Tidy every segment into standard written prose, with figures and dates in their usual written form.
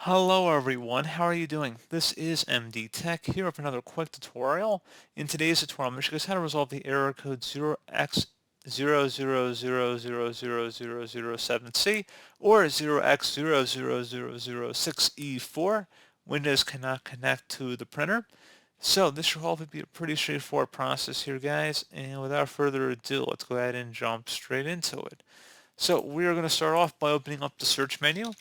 Hello everyone, how are you doing? This is MD Tech here with another quick tutorial. In today's tutorial, I'm going to show you guys how to resolve the error code 0x00000007c or 0x000006e for Windows cannot connect to the printer. So this should hopefully be a pretty straightforward process here, guys. And without further ado, let's go ahead and jump straight into it. So we are going to start off by opening up the search menu.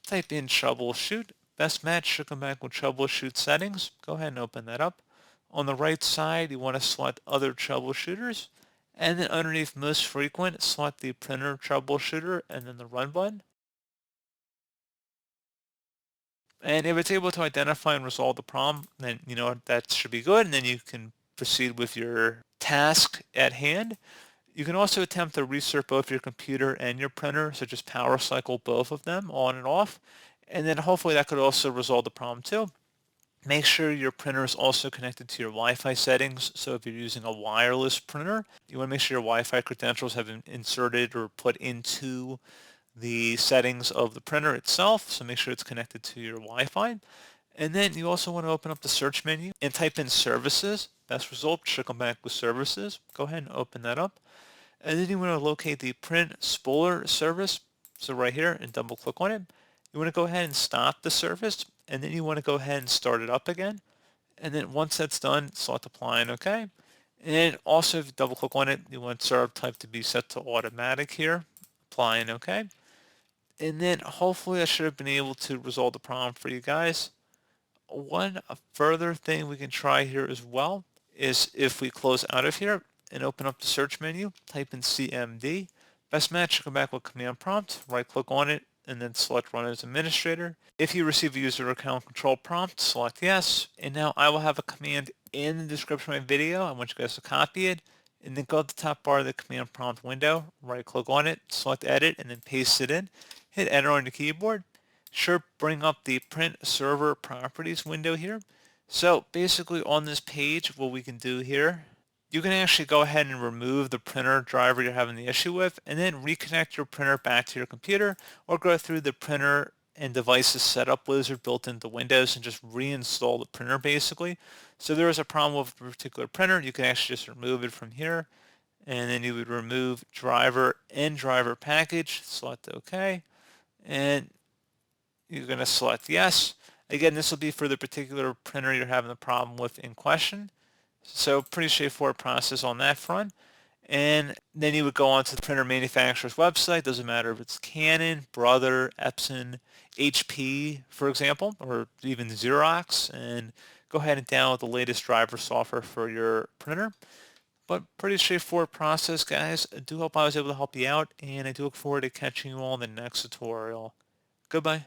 Type in troubleshoot. Best match should come back with troubleshoot settings. Go ahead and open that up. On the right side, you want to select other troubleshooters. And then underneath most frequent, select the printer troubleshooter and then the run button. And if it's able to identify and resolve the problem, then you know that should be good. And then you can proceed with your task at hand. You can also attempt to restart both your computer and your printer, so just power cycle both of them on and off. And then hopefully that could also resolve the problem too. Make sure your printer is also connected to your Wi-Fi settings. So if you're using a wireless printer, you want to make sure your Wi-Fi credentials have been inserted or put into the settings of the printer itself. So make sure it's connected to your Wi-Fi. And then you also want to open up the search menu and type in services. Best result should come back with services. Go ahead and open that up. And then you want to locate the print spooler service. So right here, and double click on it. You want to go ahead and stop the service, and then you want to go ahead and start it up again. And then once that's done, select apply and OK. And also, if you double click on it, you want startup type to be set to automatic here. Apply and OK. And then hopefully I should have been able to resolve the problem for you guys. One further thing we can try here as well is if we close out of here and open up the search menu, type in CMD. Best match should come back with command prompt, right click on it, and then select run as administrator. If you receive a user account control prompt, select yes. And now I will have a command in the description of my video. I want you guys to copy it and then go to the top bar of the command prompt window, right click on it, select edit, and then paste it in. Hit enter on your keyboard. Sure, bring up the print server properties window here. So basically on this page, what we can do here, you can actually go ahead and remove the printer driver you're having the issue with and then reconnect your printer back to your computer or go through the printer and devices setup wizard built into Windows and just reinstall the printer basically. So if there is a problem with a particular printer, you can actually just remove it from here and then you would remove driver and driver package, select OK, and you're going to select yes. Again, this will be for the particular printer you're having the problem with in question. So pretty straightforward process on that front. And then you would go onto the printer manufacturer's website. Doesn't matter if it's Canon, Brother, Epson, HP, for example, or even Xerox, and go ahead and download the latest driver software for your printer. But pretty straightforward process, guys. I do hope I was able to help you out, and I do look forward to catching you all in the next tutorial. Goodbye.